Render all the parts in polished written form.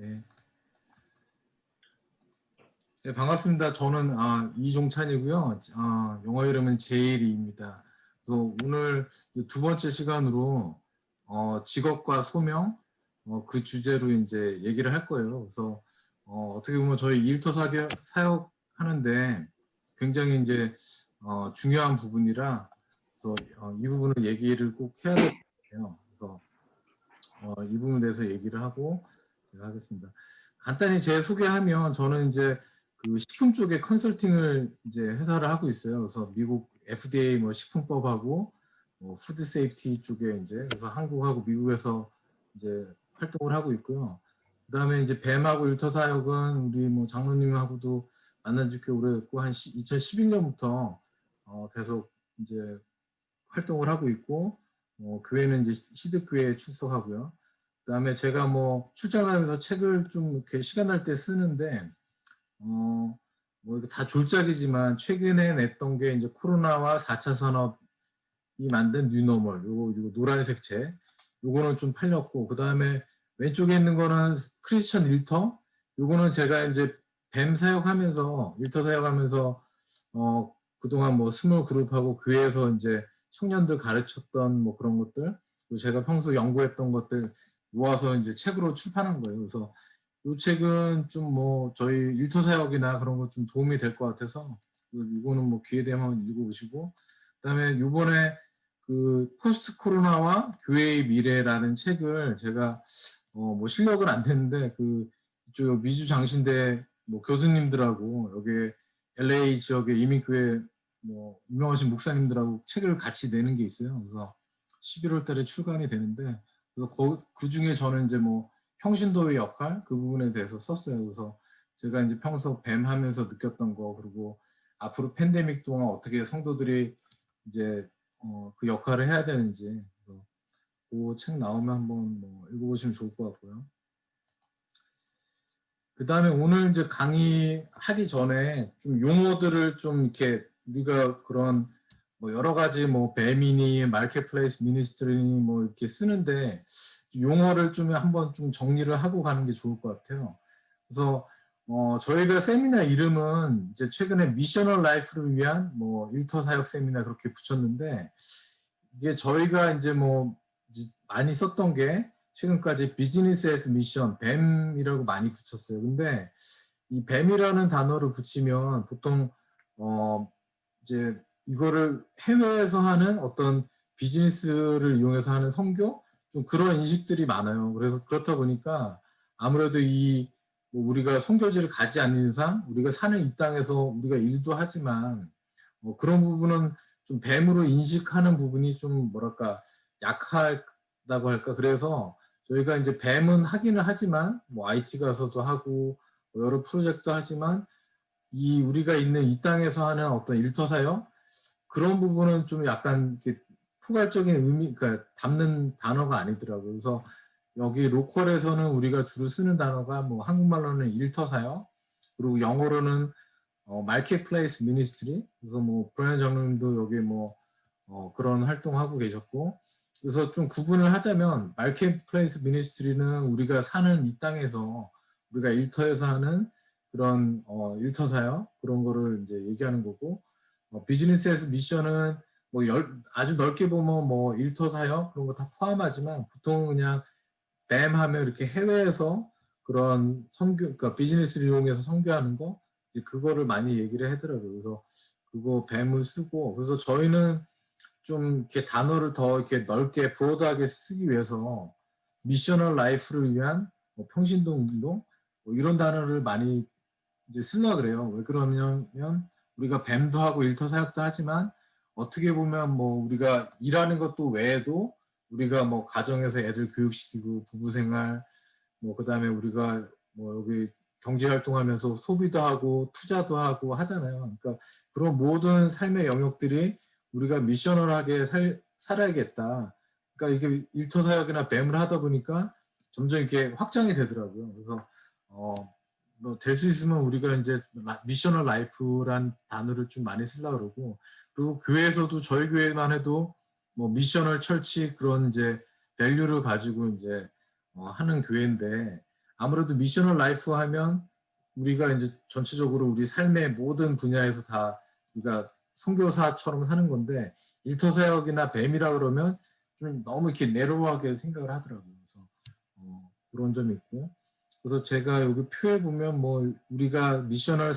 예. 네, 반갑습니다. 저는 이종찬이고요. 영어 이름은 제이리입니다. 그래서 오늘 두 번째 시간으로 직업과 소명 그 주제로 이제 얘기를 할 거예요. 그래서 어떻게 보면 저희 일터 사역 하는데 굉장히 이제 중요한 부분이라 그래서 이 부분을 얘기를 꼭 해야 될 것 같아요. 그래서 이 부분에 대해서 얘기를 하고 제가 하겠습니다. 간단히 제 소개하면 저는 이제 그 식품 쪽에 컨설팅을 이제 회사를 하고 있어요. 그래서 미국 FDA 뭐 식품법하고 푸드 세이프티 쪽에 이제 그래서 한국하고 미국에서 이제 활동을 하고 있고요. 그다음에 이제 뱀하고 일터 사역은 우리 뭐 장로님하고도 만난 지 꽤 오래됐고 한 2011년부터 계속 이제 활동을 하고 있고 교회는 이제 시드교회에 출석하고요. 그다음에 제가 뭐 출장하면서 책을 좀 이렇게 시간 날 때 쓰는데 뭐 이거 다 졸작이지만 최근에 냈던 게 이제 코로나와 4차 산업이 만든 뉴노멀 요거 노란색 책 요거는 좀 팔렸고 그다음에 왼쪽에 있는 거는 크리스천 일터 요거는 제가 이제 뱀 사역하면서 일터 사역하면서 그동안 뭐 스몰 그룹하고 교회에서 이제 청년들 가르쳤던 뭐 그런 것들 그리고 제가 평소 연구했던 것들 모아서 이제 책으로 출판한 거예요. 그래서 이 책은 좀 뭐 저희 일터 사역이나 그런 것 좀 도움이 될 것 같아서 이거는 뭐 기회 되면 한번 읽어보시고 그다음에 요번에 그 포스트 코로나와 교회의 미래라는 책을 제가 뭐 실력은 안 됐는데 그 이쪽 미주 장신대 뭐 교수님들하고 여기 LA 지역의 이민교회 뭐 유명하신 목사님들하고 책을 같이 내는 게 있어요. 그래서 11월 달에 출간이 되는데 그래서 그 중에 저는 이제 뭐 평신도의 역할 그 부분에 대해서 썼어요. 그래서 제가 이제 평소 뱀 하면서 느꼈던 거 그리고 앞으로 팬데믹 동안 어떻게 성도들이 이제 그 역할을 해야 되는지 그래서 그 책 나오면 한번 뭐 읽어보시면 좋을 것 같고요. 그 다음에 오늘 이제 강의하기 전에 좀 용어들을 좀 이렇게 우리가 그런 뭐 여러 가지 뭐 뱀이니 마켓플레이스 미니스트리니 뭐 이렇게 쓰는데 용어를 좀 한번 좀 정리를 하고 가는 게 좋을 것 같아요. 그래서 저희가 세미나 이름은 이제 최근에 미셔널 라이프를 위한 뭐 일터 사역 세미나 그렇게 붙였는데 이게 저희가 이제 뭐 많이 썼던 게 최근까지 비즈니스 에스 미션, 뱀이라고 많이 붙였어요. 근데 이 뱀이라는 단어를 붙이면 보통 이제 이거를 해외에서 하는 어떤 비즈니스를 이용해서 하는 선교 좀 그런 인식들이 많아요. 그래서 그렇다 보니까 아무래도 뭐 우리가 선교지를 가지 않는 이상 우리가 사는 이 땅에서 우리가 일도 하지만 그런 부분은 좀 뱀으로 인식하는 부분이 좀 뭐랄까 약하다고 할까. 그래서 저희가 이제 뱀은 하기는 하지만 뭐 IT 가서도 하고 뭐 여러 프로젝트 하지만 우리가 있는 이 땅에서 하는 어떤 일터 사역 그런 부분은 좀 약간 이렇게 포괄적인 의미, 그러니까 담는 단어가 아니더라고요. 그래서 여기 로컬에서는 우리가 주로 쓰는 단어가 뭐 한국말로는 일터 사역, 그리고 영어로는 마켓플레이스 미니스트리. 그래서 뭐 브라이언 장로님도 여기 뭐 그런 활동하고 계셨고, 그래서 좀 구분을 하자면 마켓플레이스 미니스트리는 우리가 사는 이 땅에서 우리가 일터에서 하는 그런 일터 사역 그런 거를 이제 얘기하는 거고, 비즈니스에서 미션은 뭐 아주 넓게 보면 뭐 일터 사역 그런 거 다 포함하지만 보통 그냥 뱀 하면 이렇게 해외에서 그런 선교, 그러니까 비즈니스를 이용해서 선교하는 거 이제 그거를 많이 얘기를 하더라고요. 그래서 그거 뱀을 쓰고 그래서 저희는 좀 이렇게 단어를 더 이렇게 넓게 브로드하게 쓰기 위해서 미셔널 라이프를 위한 뭐 평신도 운동 뭐 이런 단어를 많이 이제 쓰려 그래요. 왜 그러냐면 우리가 뱀도 하고 일터 사역도 하지만 어떻게 보면 뭐 우리가 일하는 것도 외에도 우리가 뭐 가정에서 애들 교육시키고 부부생활 뭐 그다음에 우리가 뭐 여기 경제활동하면서 소비도 하고 투자도 하고 하잖아요. 그러니까 그런 모든 삶의 영역들이 우리가 미셔널하게 살아야겠다. 그러니까 이게 일터 사역이나 뱀을 하다 보니까 점점 이렇게 확장이 되더라고요. 그래서 뭐 될 수 있으면 우리가 이제 미셔널 라이프란 단어를 좀 많이 쓰려고 그러고 그리고 교회에서도 저희 교회만 해도 뭐 미셔널 철치 그런 이제 밸류를 가지고 이제 하는 교회인데 아무래도 미셔널 라이프 하면 우리가 이제 전체적으로 우리 삶의 모든 분야에서 다 우리가 선교사처럼 하는 건데 일터사역이나 뱀이라 그러면 좀 너무 이렇게 내로하게 생각을 하더라고요. 그래서 그런 점이 있고 그래서 제가 여기 표에 보면 뭐 우리가 미셔널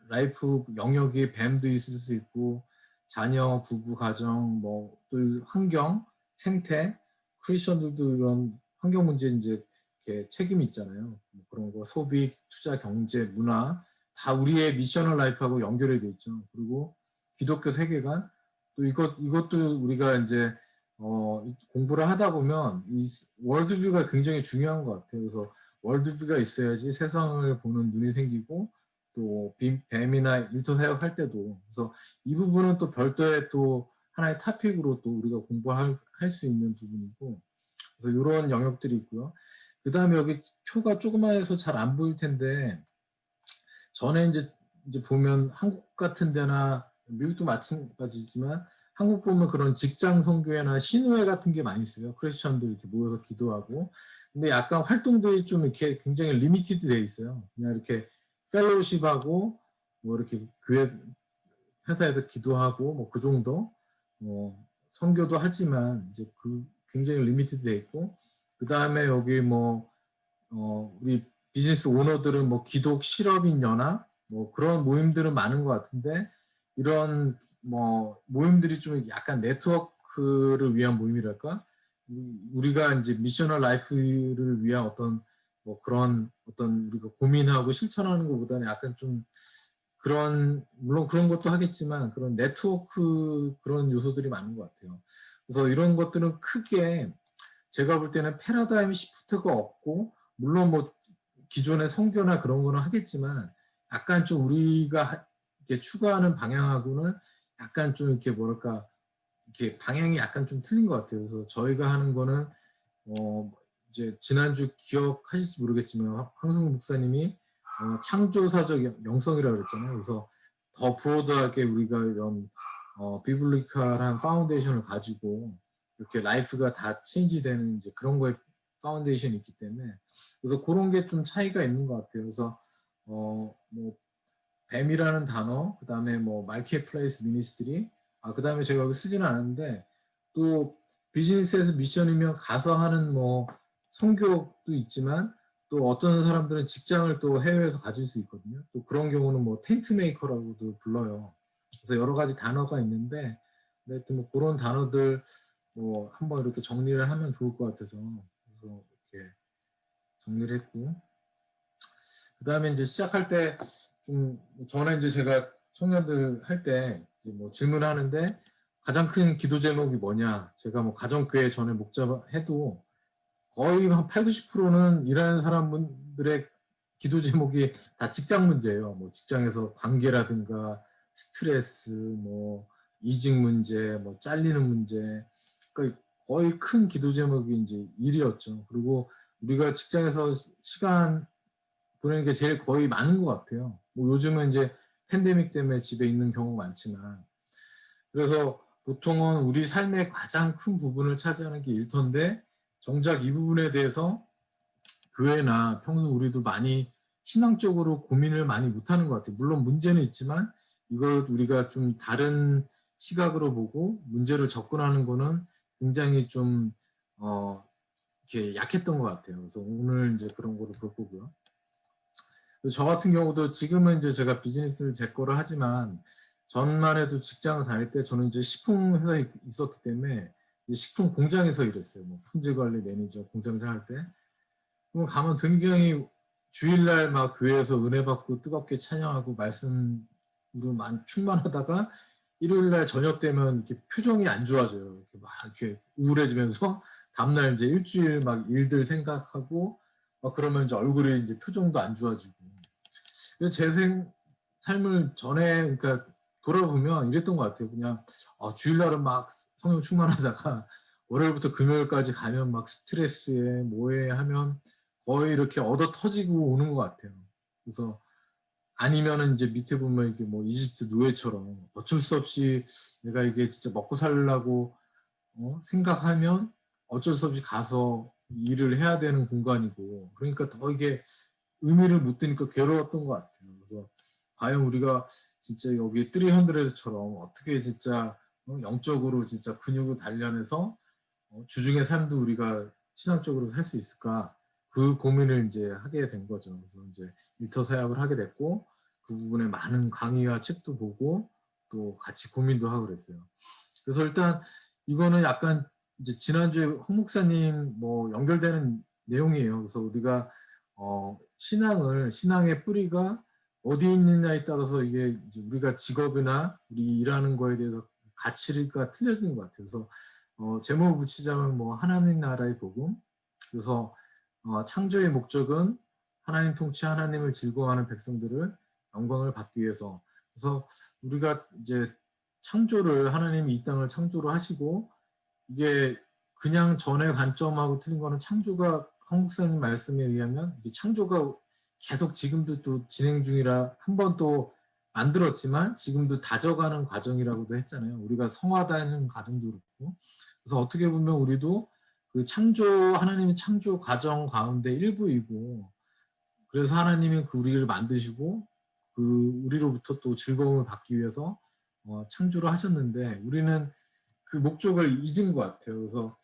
라이프 영역이 뱀도 있을 수 있고 자녀, 부부, 가정, 뭐 또 환경, 생태, 크리스천들도 이런 환경 문제 이제 이렇게 책임이 있잖아요. 뭐 그런 거 소비, 투자, 경제, 문화 다 우리의 미셔널 라이프하고 연결이 돼 있죠. 그리고 기독교 세계관 또 이것도 우리가 이제 공부를 하다 보면 이 월드뷰가 굉장히 중요한 것 같아요. 그래서 월드뷰가 있어야지 세상을 보는 눈이 생기고 또 뱀이나 일터 사역할 때도 그래서 이 부분은 또 별도의 또 하나의 토픽으로 또 우리가 공부할 수 있는 부분이고 그래서 이런 영역들이 있고요. 그 다음에 여기 표가 조그만해서 잘 안 보일 텐데 전에 이제 보면 한국 같은 데나 미국도 마찬가지지만 한국 보면 그런 직장 선교회나 신우회 같은 게 많이 있어요. 크리스천들 이렇게 모여서 기도하고. 근데 약간 활동들이 좀 이렇게 굉장히 리미티드 돼 있어요. 그냥 이렇게 펠로우십하고 뭐 이렇게 교회 회사에서 기도하고 뭐 그 정도 뭐 선교도 하지만 이제 그 굉장히 리미티드 돼 있고 그 다음에 여기 뭐 우리 비즈니스 오너들은 뭐 기독 실업인 연합 뭐 그런 모임들은 많은 것 같은데 이런 뭐 모임들이 좀 약간 네트워크를 위한 모임이랄까 우리가 이제 미셔널 라이프를 위한 어떤 뭐 그런 어떤 우리가 고민하고 실천하는 것보다는 약간 좀 그런 물론 그런 것도 하겠지만 그런 네트워크 그런 요소들이 많은 것 같아요. 그래서 이런 것들은 크게 제가 볼 때는 패러다임 시프트가 없고 물론 뭐 기존의 선교나 그런 거는 하겠지만 약간 좀 우리가 이렇게 추구하는 방향하고는 약간 좀 이렇게 뭐랄까 이렇게 방향이 약간 좀 틀린 것 같아요. 그래서 저희가 하는 거는 이제 지난주 기억하실지 모르겠지만 황승 목사님이 창조사적 영성이라고 그랬잖아요. 그래서 더 브로드하게 우리가 이런 비블리컬한 파운데이션을 가지고 이렇게 라이프가 다 체인지되는 이제 그런 거에 파운데이션이 있기 때문에 그래서 그런 게 좀 차이가 있는 것 같아요. 그래서 뭐 뱀이라는 단어, 그 다음에 뭐 마켓플레이스 미니스트리, 그 다음에 제가 여기 쓰지는 않았는데 또 비즈니스에서 미션이면 가서 하는 뭐 선교도 있지만 또 어떤 사람들은 직장을 또 해외에서 가질 수 있거든요. 또 그런 경우는 뭐 텐트 메이커라고도 불러요. 그래서 여러 가지 단어가 있는데 하여튼 뭐 그런 단어들 뭐 한번 이렇게 정리를 하면 좋을 것 같아서 그래서 이렇게 정리를 했고 그 다음에 이제 시작할 때 좀 전에 이제 제가 청년들 할 때 뭐 질문하는데 가장 큰 기도 제목이 뭐냐 제가 뭐 가정교회 전에 목자해도 거의 한 8, 90%는 일하는 사람들의 기도 제목이 다 직장 문제예요. 뭐 직장에서 관계라든가 스트레스, 뭐 이직 문제, 뭐 잘리는 문제. 그러니까 거의 큰 기도 제목이 이제 일이었죠. 그리고 우리가 직장에서 시간 보내는 게 제일 거의 많은 것 같아요. 뭐 요즘은 이제 팬데믹 때문에 집에 있는 경우가 많지만 그래서 보통은 우리 삶의 가장 큰 부분을 차지하는 게 일터인데 정작 이 부분에 대해서 교회나 평소 우리도 많이 신앙적으로 고민을 많이 못하는 것 같아요. 물론 문제는 있지만 이걸 우리가 좀 다른 시각으로 보고 문제를 접근하는 거는 굉장히 좀 이렇게 약했던 것 같아요. 그래서 오늘 이제 그런 거를 볼 거고요. 저 같은 경우도 지금은 이제 제가 비즈니스를 제 거를 하지만 전만 해도 직장을 다닐 때 저는 이제 식품 회사에 있었기 때문에 식품 공장에서 일했어요. 뭐 품질 관리 매니저 공장장 할 때. 그럼 가면 굉장히 주일날 막 교회에서 은혜 받고 뜨겁게 찬양하고 말씀으로 충만하다가 일요일날 저녁 되면 이렇게 표정이 안 좋아져요. 이렇게 막 이렇게 우울해지면서 다음날 이제 일주일 막 일들 생각하고 막 그러면 이제 얼굴이 이제 표정도 안 좋아지고. 제 삶을 전에 그러니까 돌아보면 이랬던 것 같아요. 그냥 주일날은 막 성령 충만하다가 월요일부터 금요일까지 가면 막 스트레스에 뭐에 하면 거의 이렇게 얻어 터지고 오는 것 같아요. 그래서 아니면은 이제 밑에 보면 이게 뭐 이집트 노예처럼 어쩔 수 없이 내가 이게 진짜 먹고 살려고 생각하면 어쩔 수 없이 가서 일을 해야 되는 공간이고, 그러니까 더 이게 의미를 못 두니까 괴로웠던 것 같아요. 그래서 과연 우리가 진짜 여기 300처럼 어떻게 진짜 영적으로 진짜 근육을 단련해서 주중의 삶도 우리가 신앙적으로 살 수 있을까? 그 고민을 이제 하게 된 거죠. 그래서 이제 일터 사역을 하게 됐고, 그 부분에 많은 강의와 책도 보고 또 같이 고민도 하고 그랬어요. 그래서 일단 이거는 약간 이제 지난주에 홍 목사님 뭐 연결되는 내용이에요. 그래서 우리가 신앙의 뿌리가 어디 있느냐에 따라서 이게 이제 우리가 직업이나 우리 일하는 거에 대해서 가치가 틀려지는 것 같아요. 그래서 제목을 붙이자면 뭐 하나님 나라의 복음. 그래서 창조의 목적은 하나님 통치, 하나님을 즐거워하는 백성들을 영광을 받기 위해서. 그래서 우리가 이제 창조를 하나님이 이 땅을 창조를 하시고 이게 그냥 전의 관점하고 틀린 거는 창조가 한국사님 말씀에 의하면 창조가 계속 지금도 또 진행 중이라 한 번 또 만들었지만 지금도 다져가는 과정이라고도 했잖아요. 우리가 성화되는 과정도 그렇고. 그래서 어떻게 보면 우리도 그 하나님의 창조 과정 가운데 일부이고, 그래서 하나님이 그 우리를 만드시고 그 우리로부터 또 즐거움을 받기 위해서 창조를 하셨는데 우리는 그 목적을 잊은 것 같아요. 그래서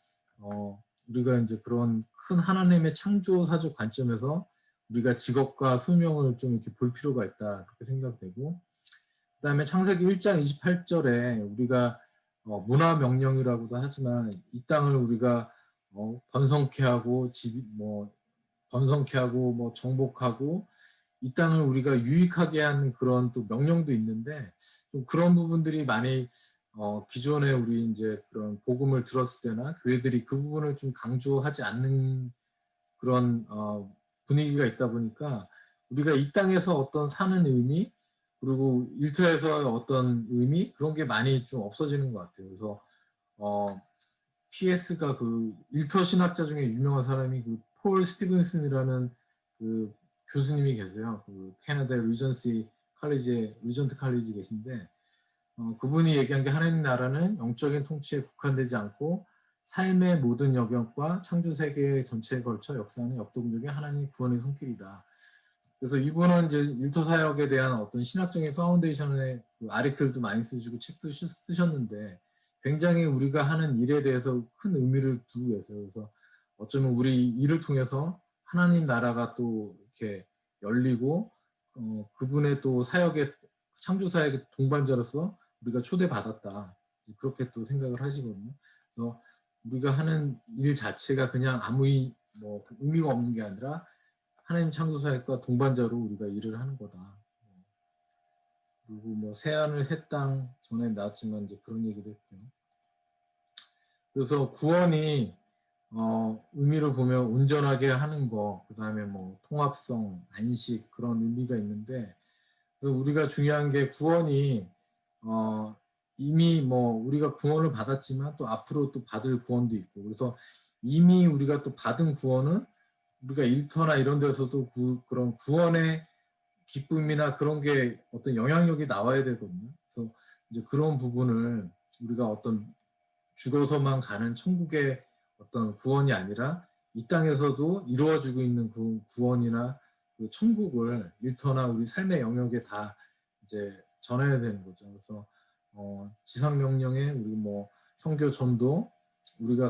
우리가 이제 그런 큰 하나님의 창조사적 관점에서 우리가 직업과 소명을 좀 이렇게 볼 필요가 있다 그렇게 생각되고, 그다음에 창세기 1장 28절에 우리가 문화 명령이라고도 하지만 이 땅을 우리가 번성케 하고 번성케 하고 뭐 정복하고 이 땅을 우리가 유익하게 하는 그런 또 명령도 있는데, 좀 그런 부분들이 많이 기존에 우리 이제 그런 복음을 들었을 때나 교회들이 그 부분을 좀 강조하지 않는 그런 분위기가 있다 보니까 우리가 이 땅에서 어떤 사는 의미, 그리고 일터에서 어떤 의미, 그런 게 많이 좀 없어지는 것 같아요. 그래서 PS가 그 일터 신학자 중에 유명한 사람이 그 폴 스티븐슨이라는 그 교수님이 계세요. 그 캐나다 리전트 칼리지 계신데, 그분이 얘기한 게 하나님 나라는 영적인 통치에 국한되지 않고 삶의 모든 영역과 창조 세계 전체에 걸쳐 역사하는 역동적인 하나님의 구원의 손길이다. 그래서 이분은 이제 일터 사역에 대한 어떤 신학적인 파운데이션의 그 아리클도 많이 쓰시고 책도 쓰셨는데, 굉장히 우리가 하는 일에 대해서 큰 의미를 두고 계세요. 그래서 어쩌면 우리 일을 통해서 하나님 나라가 또 이렇게 열리고 그분의 또 창조 사역의 동반자로서 우리가 초대받았다, 그렇게 또 생각을 하시거든요. 그래서 우리가 하는 일 자체가 그냥 아무 의미가 없는 게 아니라 하나님 창조 사역과 동반자로 우리가 일을 하는 거다. 그리고 뭐 새하늘 새 땅 전에 나왔지만 이제 그런 얘기도 했고요. 그래서 구원이 의미를 보면 온전하게 하는 거, 그다음에 뭐 통합성, 안식, 그런 의미가 있는데, 그래서 우리가 중요한 게 구원이 이미 뭐 우리가 구원을 받았지만 또 앞으로 또 받을 구원도 있고, 그래서 이미 우리가 또 받은 구원은 우리가 일터나 이런 데서도 그런 구원의 기쁨이나 그런 게 어떤 영향력이 나와야 되거든요. 그래서 이제 그런 부분을 우리가 어떤 죽어서만 가는 천국의 어떤 구원이 아니라 이 땅에서도 이루어지고 있는 그 구원이나 그 천국을 일터나 우리 삶의 영역에 다 이제 전해야 되는 거죠. 그래서 지상 명령에 우리 뭐 선교 전도 우리가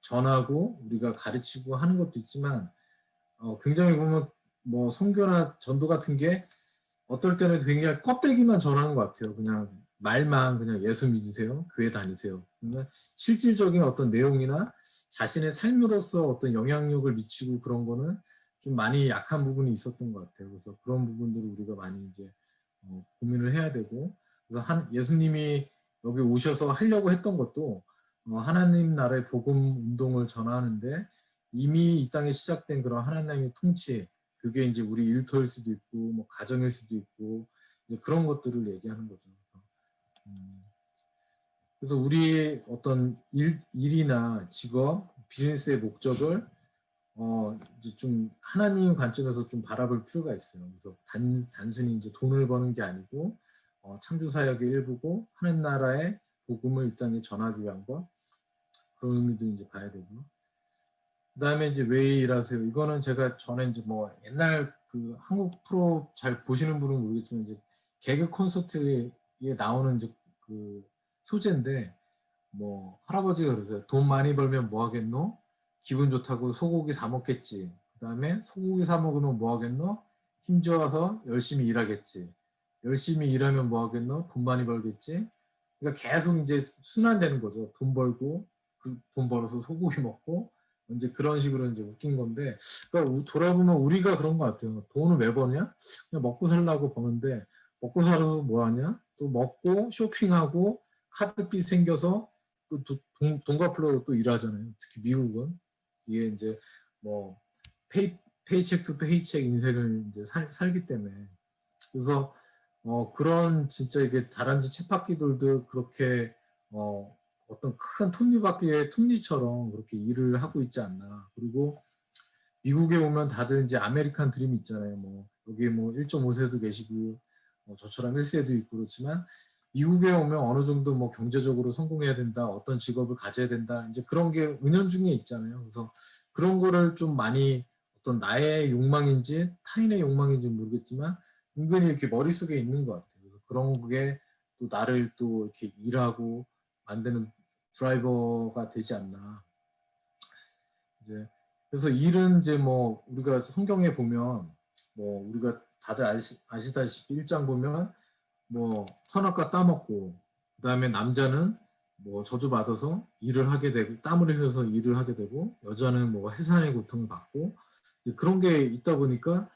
전하고 우리가 가르치고 하는 것도 있지만, 굉장히 보면 뭐 선교나 전도 같은 게 어떨 때는 굉장히 껍데기만 전하는 것 같아요. 그냥 말만 그냥 예수 믿으세요, 교회 다니세요. 그러면 실질적인 어떤 내용이나 자신의 삶으로서 어떤 영향력을 미치고 그런 거는 좀 많이 약한 부분이 있었던 것 같아요. 그래서 그런 부분들을 우리가 많이 이제 고민을 해야 되고, 그래서 예수님이 여기 오셔서 하려고 했던 것도 하나님 나라의 복음 운동을 전하는데, 이미 이 땅에 시작된 그런 하나님의 통치, 그게 이제 우리 일터일 수도 있고 뭐 가정일 수도 있고 이제 그런 것들을 얘기하는 거죠. 그래서 우리의 어떤 일이나 직업, 비즈니스의 목적을 이제 좀 하나님 관점에서 좀 바라볼 필요가 있어요. 그래서 단순히 이제 돈을 버는 게 아니고 창조 사역의 일부고 하나님 나라의 복음을 이 땅에 전하기 위한 것, 그런 의미도 이제 봐야 되고. 그다음에 이제 왜 일하세요? 이거는 제가 전에 이제 뭐 옛날 그 한국 프로 잘 보시는 분은 모르겠지만 이제 개그 콘서트에 나오는 이제 그 소재인데 뭐 할아버지가 그러세요. 돈 많이 벌면 뭐 하겠노? 기분 좋다고 소고기 사 먹겠지. 그다음에 소고기 사 먹으면 뭐 하겠노? 힘 좋아서 열심히 일하겠지. 열심히 일하면 뭐 하겠노? 돈 많이 벌겠지. 그러니까 계속 이제 순환되는 거죠. 돈 벌고 그 돈 벌어서 소고기 먹고 이제 그런 식으로 이제 웃긴 건데, 그러니까 돌아보면 우리가 그런 것 같아요. 돈을 왜 버냐? 그냥 먹고 살라고 버는데 먹고 살아서 뭐 하냐? 또 먹고 쇼핑하고 카드빚 생겨서 또 돈 갚으려고 또 일하잖아요. 특히 미국은 이게 이제 뭐 페이책 투 페이책 인생을 이제 살기 때문에. 그래서 그런 진짜 이게 다람쥐 쳇바퀴들도 그렇게 어떤 큰 톱니바퀴의 톱니처럼 그렇게 일을 하고 있지 않나. 그리고 미국에 오면 다들 이제 아메리칸 드림이 있잖아요. 뭐 여기 뭐 1.5세도 계시고 저처럼 1세도 있고 그렇지만 미국에 오면 어느 정도 뭐 경제적으로 성공해야 된다, 어떤 직업을 가져야 된다, 이제 그런 게 은연중에 있잖아요. 그래서 그런 거를 좀 많이 어떤 나의 욕망인지 타인의 욕망인지 모르겠지만 은근히 이렇게 머릿속에 있는 것 같아요. 그래서 그런 게 또 나를 또 이렇게 일하고 만드는 드라이버가 되지 않나. 이제 그래서 일은 이제 뭐 우리가 성경에 보면 뭐 우리가 다들 아시다시피 1장 보면 뭐 선악과 따먹고 그다음에 남자는 뭐 저주받아서 일을 하게 되고 땀을 흘려서 일을 하게 되고 여자는 뭐 해산의 고통을 받고 그런 게 있다 보니까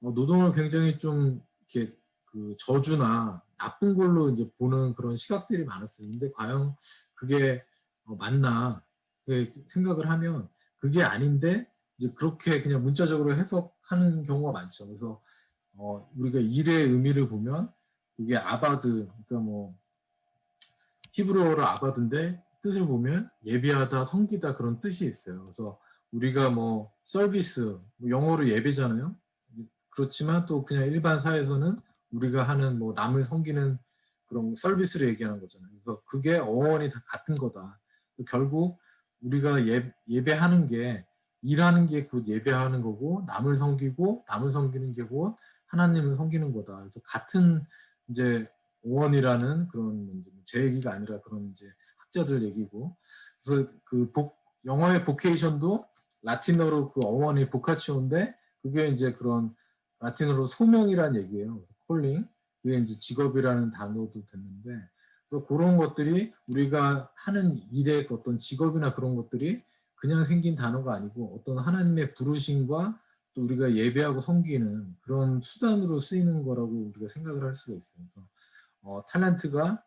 노동을 굉장히 좀 이렇게 그 저주나 나쁜 걸로 이제 보는 그런 시각들이 많았어요. 근데 과연 그게 맞나 생각을 하면 그게 아닌데 이제 그렇게 그냥 문자적으로 해석하는 경우가 많죠. 그래서 우리가 일의 의미를 보면 그게 아바드, 그러니까 뭐 히브리어로 아바드인데 뜻을 보면 예배하다, 섬기다 그런 뜻이 있어요. 그래서 우리가 뭐 서비스, 뭐 영어로 예배잖아요. 그렇지만 또 그냥 일반 사회에서는 우리가 하는 뭐 남을 섬기는 그런 서비스를 얘기하는 거잖아요. 그래서 그게 어원이 다 같은 거다. 결국 우리가 예배하는 게 일하는 게 곧 예배하는 거고 남을 섬기고 남을 섬기는 게 곧 하나님을 섬기는 거다. 그래서 같은 이제 어원이라는 그런 제 얘기가 아니라 그런 이제 학자들 얘기고 그래서 그 영어의 보케이션도 라틴어로 그 어원이 보카치오인데 그게 이제 그런 라틴어로 소명이란 얘기예요. 콜링. 그게 이제 직업이라는 단어도 됐는데 그래서 그런 것들이 우리가 하는 일의 어떤 직업이나 그런 것들이 그냥 생긴 단어가 아니고 어떤 하나님의 부르심과 또 우리가 예배하고 섬기는 그런 수단으로 쓰이는 거라고 우리가 생각을 할 수가 있어요. 그래서 탤런트가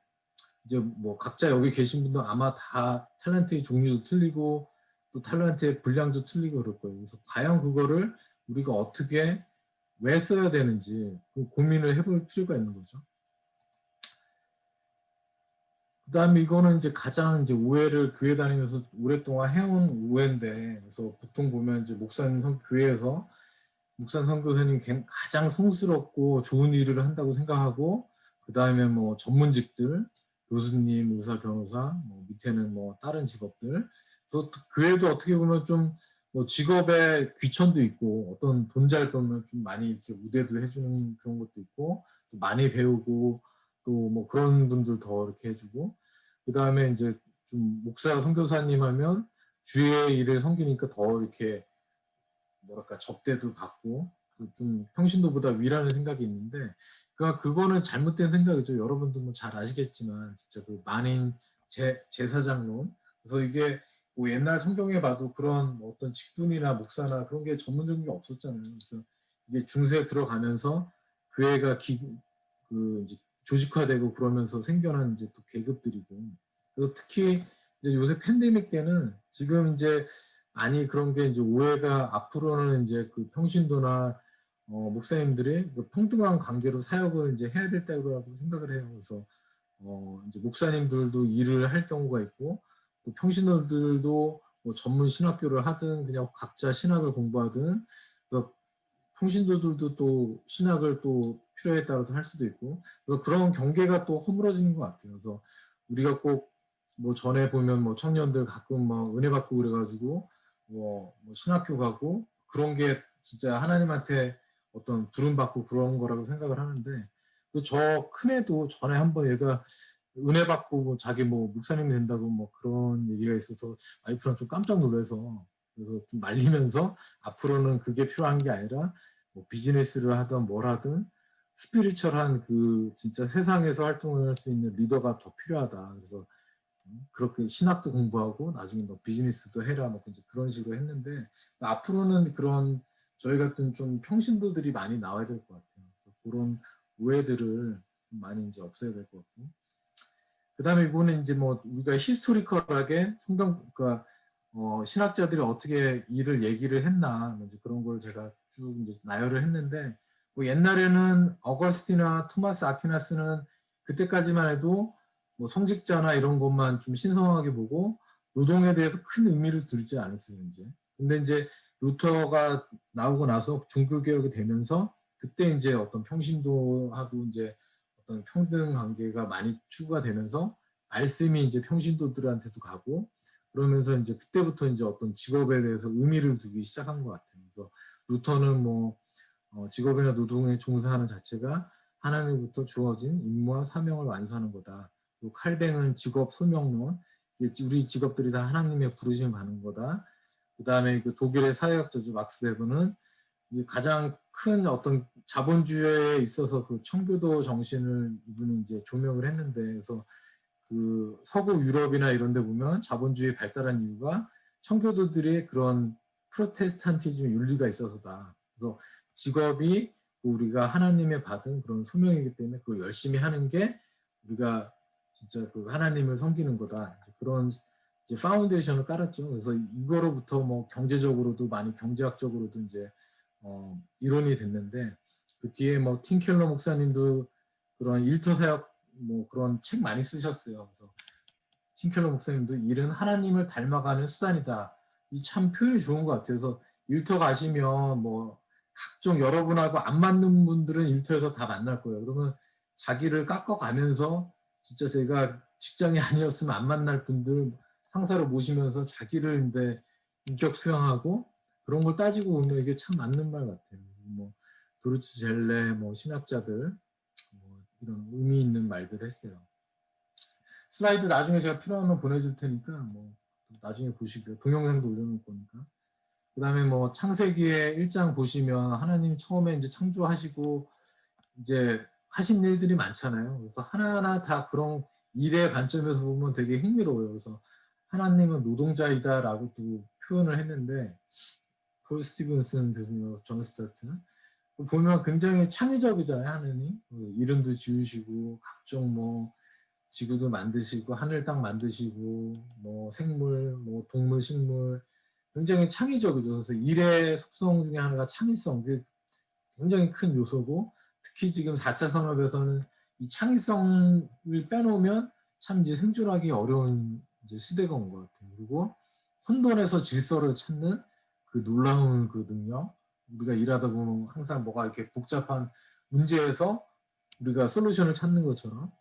이제 뭐 각자 여기 계신 분도 아마 다 탤런트의 종류도 틀리고 또 탤런트의 분량도 틀리고 그럴 거예요. 그래서 과연 그거를 우리가 어떻게 왜 써야 되는지 고민을 해볼 필요가 있는 거죠. 그다음에 이거는 이제 가장 이제 오해를 교회 다니면서 오랫동안 해온 오해인데 그래서 보통 보면 이제 목사님 교회에서 목사 선교사님 가장 성스럽고 좋은 일을 한다고 생각하고 그 다음에 뭐 전문직들 교수님, 의사, 변호사 뭐 밑에는 뭐 다른 직업들 그래서 교회도 어떻게 보면 좀 뭐 직업의 귀천도 있고 어떤 돈 잘 벌면 좀 많이 이렇게 우대도 해주는 그런 것도 있고 또 많이 배우고 또 뭐 그런 분들 더 이렇게 해주고 그 다음에 이제 좀 목사 선교사님 하면 주의 일을 섬기니까 더 이렇게 뭐랄까 접대도 받고 좀 평신도보다 위라는 생각이 있는데 그거는 잘못된 생각이죠. 여러분도 뭐 잘 아시겠지만 진짜 그 만인 제사장론 그래서 이게 뭐 옛날 성경에 봐도 그런 뭐 어떤 직분이나 목사나 그런 게 전문적인 게 없었잖아요. 그래서 이게 중세에 들어가면서 교회가 그 이제 조직화되고 그러면서 생겨난 이제 또 계급들이고 그래서 특히 이제 요새 팬데믹 때는 지금 이제 많이 그런 게 이제 오해가 앞으로는 이제 그 평신도나 목사님들이 그 평등한 관계로 사역을 이제 해야 될 때라고 생각을 해요. 그래서 이제 목사님들도 일을 할 경우가 있고 또 평신도들도 뭐 전문 신학교를 하든 그냥 각자 신학을 공부하든 그래서 평신도들도 또 신학을 또 필요에 따라서 할 수도 있고 그래서 그런 경계가 또 허물어지는 것 같아요. 그래서 우리가 꼭 뭐 전에 보면 뭐 청년들 가끔 뭐 은혜 받고 그래가지고 뭐 신학교 가고 그런 게 진짜 하나님한테 어떤 부름받고 그런 거라고 생각을 하는데 저 큰애도 전에 한번 얘가 은혜 받고 뭐 자기 뭐 목사님이 된다고 뭐 그런 얘기가 있어서 와이프랑 좀 깜짝 놀라서 그래서 좀 말리면서 앞으로는 그게 필요한 게 아니라 뭐 비즈니스를 하든 뭘 하든 스피리추얼한 그 진짜 세상에서 활동을 할 수 있는 리더가 더 필요하다. 그래서 그렇게 신학도 공부하고 나중에 너 비즈니스도 해라 뭐 이제 그런 식으로 했는데 앞으로는 그런 저희 같은 좀 평신도들이 많이 나와야 될 것 같아요. 그런 오해들을 많이 이제 없애야 될 것 같고 그다음에 이거는 이제 뭐 우리가 히스토리컬하게 성경 그러니까 신학자들이 어떻게 이를 얘기를 했나 이제 그런 걸 제가 쭉 이제 나열을 했는데 뭐 옛날에는 어거스티나 토마스 아퀴나스는 그때까지만 해도 뭐 성직자나 이런 것만 좀 신성하게 보고 노동에 대해서 큰 의미를 두지 않았어요 이제. 근데 이제 루터가 나오고 나서 종교개혁이 되면서 그때 이제 어떤 평신도하고 이제 어떤 평등 관계가 많이 추구가 되면서 말씀이 이제 평신도들한테도 가고 그러면서 이제 그때부터 이제 어떤 직업에 대해서 의미를 두기 시작한 것 같아요. 그래서 루터는 뭐 직업이나 노동에 종사하는 자체가 하나님부터 주어진 임무와 사명을 완수하는 거다. 또 칼뱅은 직업 소명론, 우리 직업들이 다 하나님의 부르심 받는 거다. 그 다음에 그 독일의 사회학자죠 막스 베버는 가장 큰 어떤 자본주의에 있어서 그 청교도 정신을 이분이 이제 조명을 했는데 그래서 그 서구 유럽이나 이런 데 보면 자본주의 발달한 이유가 청교도들의 그런 프로테스탄티즘의 윤리가 있어서다. 그래서 직업이 우리가 하나님의 받은 그런 소명이기 때문에 그걸 열심히 하는 게 우리가 진짜 그 하나님을 섬기는 거다. 그런 이제 파운데이션을 깔았죠. 그래서 이거로부터 뭐 경제적으로도 많이 경제학적으로도 이제 이론이 됐는데 그 뒤에 뭐 팀켈러 목사님도 그런 일터 사역 뭐 그런 책 많이 쓰셨어요. 그래서 팀켈러 목사님도 일은 하나님을 닮아가는 수단이다. 이 참 표현이 좋은 것 같아요. 그래서 일터 가시면 뭐 각종 여러분하고 안 맞는 분들은 일터에서 다 만날 거예요. 그러면 자기를 깎아가면서 진짜 제가 직장이 아니었으면 안 만날 분들 상사로 모시면서 자기를 이제 인격 수양하고 그런 걸 따지고 보면 이게 참 맞는 말 같아요. 뭐 도르츠 젤레 뭐 신학자들 뭐 이런 의미 있는 말들을 했어요. 슬라이드 나중에 제가 필요하면 보내줄 테니까 뭐 나중에 보시고요. 동영상도 올려놓을 거니까. 그 다음에 뭐 창세기의 1장 보시면 하나님이 처음에 이제 창조하시고 이제 하신 일들이 많잖아요. 그래서 하나하나 다 그런 일의 관점에서 보면 되게 흥미로워요. 그래서 하나님은 노동자이다라고 또 표현을 했는데 폴 스티븐슨 교수님, 존 스타트 보면 굉장히 창의적이잖아요. 하나님 이름도 지으시고 각종 뭐 지구도 만드시고 하늘 땅 만드시고 뭐 생물 뭐 동물 식물 굉장히 창의적이죠. 그래서 일의 속성 중에 하나가 창의성 그게 굉장히 큰 요소고 특히 지금 4차 산업에서는 이 창의성을 빼놓으면 참 이제 생존하기 어려운 이제 시대가 온 것 같아요. 그리고 혼돈에서 질서를 찾는 그 놀라운 그 능력 우리가 일하다 보면 항상 뭐가 이렇게 복잡한 문제에서 우리가 솔루션을 찾는 것처럼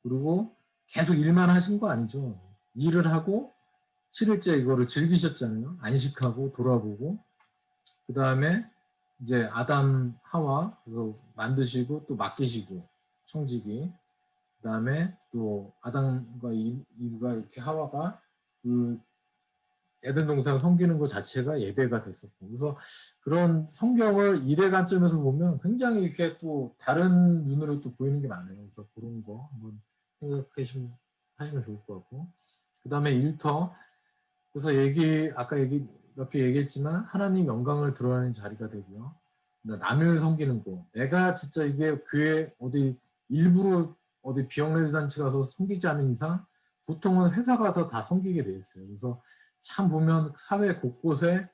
그리고 계속 일만 하신 거 아니죠. 일을 하고 7일째 이거를 즐기셨잖아요. 안식하고 돌아보고 그 다음에 이제 아담 하와 그래서 만드시고 또 맡기시고 청지기 그 다음에 또 아담과 이브가 이렇게 하와가 그 에덴 동산 섬기는 것 자체가 예배가 됐었고 그래서 그런 성경을 일의 관점에서 보면 굉장히 이렇게 또 다른 눈으로 또 보이는 게 많아요. 그래서 그런 거 한번 생각하시면 좋을 것 같고 그 다음에 일터 그래서 아까 몇 개 얘기했지만 하나님 영광을 드러내는 자리가 되고요. 남을 섬기는 거. 내가 진짜 이게 교회 어디 일부러 어디 비영리 단체 가서 섬기지 않은 이상 보통은 회사 가서 다 섬기게 돼 있어요. 그래서 참 보면 사회 곳곳에